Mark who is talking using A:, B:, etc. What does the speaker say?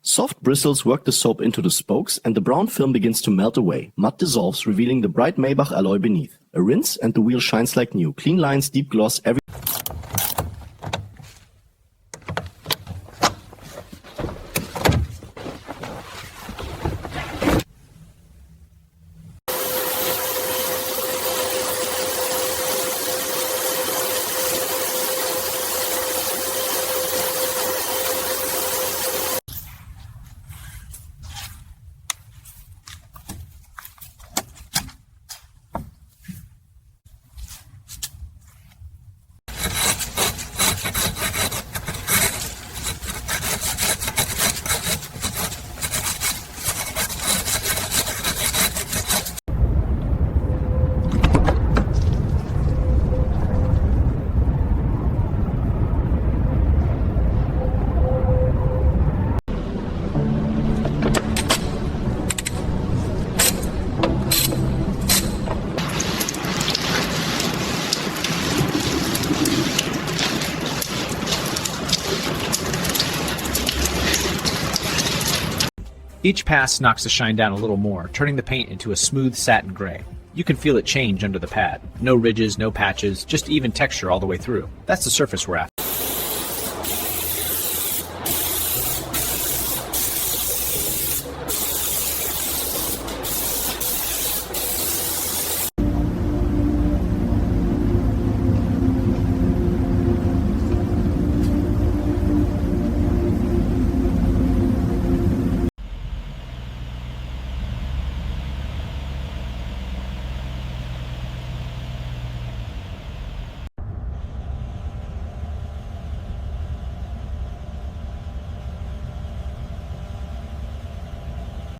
A: Soft bristles work the soap into the spokes and the brown film begins to melt away. Mud dissolves, revealing the bright Maybach alloy beneath. A rinse and the wheel shines like new. Clean lines, deep gloss, every...
B: Each pass knocks the shine down a little more, turning the paint into a smooth satin gray. You can feel it change under the pad. No ridges, no patches, just even texture all the way through. That's the surface we're after.